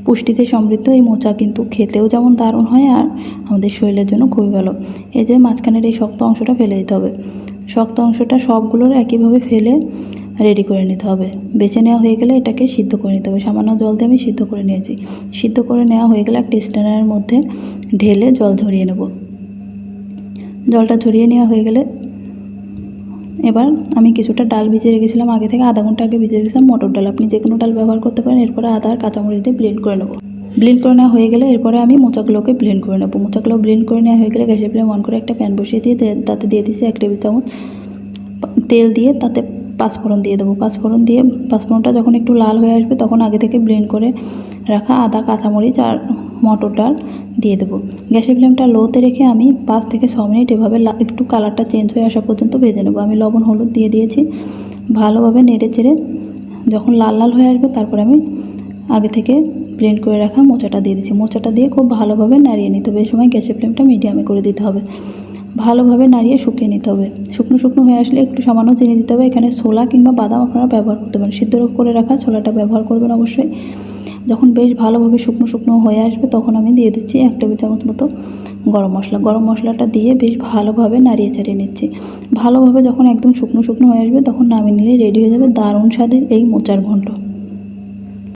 পুষ্টিতে সমৃদ্ধ এই মোচা কিন্তু খেতেও যেমন দারুণ হয় আর আমাদের শরীরের জন্য খুবই ভালো। এই যে মাঝখানের এই শক্ত অংশটা ফেলে দিতে হবে। শক্ত অংশটা সবগুলোর একইভাবে ফেলে রেডি করে নিতে হবে। বেছে নেওয়া হয়ে গেলে এটাকে সিদ্ধ করে নিতে হবে। সামান্য জল দিয়ে আমি সিদ্ধ করে নিয়েছি। সিদ্ধ করে নেওয়া হয়ে গেলে একটা স্ট্যান্ডারের মধ্যে ঢেলে জল ঝরিয়ে নেব। জলটা ঝরিয়ে নেওয়া হয়ে গেলে এবার আমি কিছুটা ডাল ভিজিয়ে রেখেছিলাম, আগে থেকে আধা ঘন্টা আগে ভিজিয়ে রেখেছিলাম মটর ডাল। আপনি যে কোনো ডাল ব্যবহার করতে পারেন। এরপরে আদা আর কাঁচামরিচ দিয়ে ব্লেন্ড করে নেব। ব্লেন্ড করে নেওয়া হয়ে গেলে এরপরে আমি মোচাগুলোকে ব্লেন্ড করে নেব। মোচাগুলো ব্লেন্ড করে নেওয়া হয়ে গেলে গ্যাসের ফ্লেম অন করে একটা প্যান বসিয়ে দিয়ে তাতে দিয়ে দিয়েছি 1 টেবিল চামচ তেল, দিয়ে তাতে পাঁচফোড়ন দিয়ে দেবো। পাঁচফোড়নটা যখন একটু লাল হয়ে আসবে তখন আগে থেকে ব্লেন্ড করে রাখা আদা, কাঁচামরিচ আর মটর ডাল দিয়ে দেবো। গ্যাসের ফ্লেমটা লোতে রেখে আমি 5 থেকে 6 মিনিট এভাবে একটু কালারটা চেঞ্জ হয়ে আসা পর্যন্ত ভেজে নেব। আমি লবণ হলুদ দিয়ে দিয়েছি। ভালোভাবে নেড়ে চেড়ে যখন লাল লাল হয়ে আসবে তারপরে আমি আগে থেকে ব্লেন্ড করে রাখা মোচাটা দিয়ে দিচ্ছি। মোচাটা দিয়ে খুব ভালোভাবে নাড়িয়ে নিতে হবে। এই সময় গ্যাসের ফ্লেমটা মিডিয়ামে করে দিতে হবে। ভালোভাবে নাড়িয়ে শুকিয়ে নিতে হবে। শুকনো শুকনো হয়ে আসলে একটু সামান্য চিনি দিতে হবে। এখানে ছোলা কিংবা বাদাম আপনারা ব্যবহার করতে পারেন। সিদ্ধ করে রাখা ছোলাটা ব্যবহার করবেন অবশ্যই। যখন বেশ ভালোভাবে শুকনো শুকনো হয়ে আসবে তখন আমি দিয়ে দিচ্ছি 1 টেবিল চামচ মতো গরম মশলা। গরম মশলাটা দিয়ে বেশ ভালোভাবে নাড়িয়ে চাড়িয়ে নিচ্ছি। ভালোভাবে যখন একদম শুকনো শুকনো হয়ে আসবে তখন নামিয়ে নিলে রেডি হয়ে যাবে দারুণ স্বাদের এই মোচার ঘন্ট।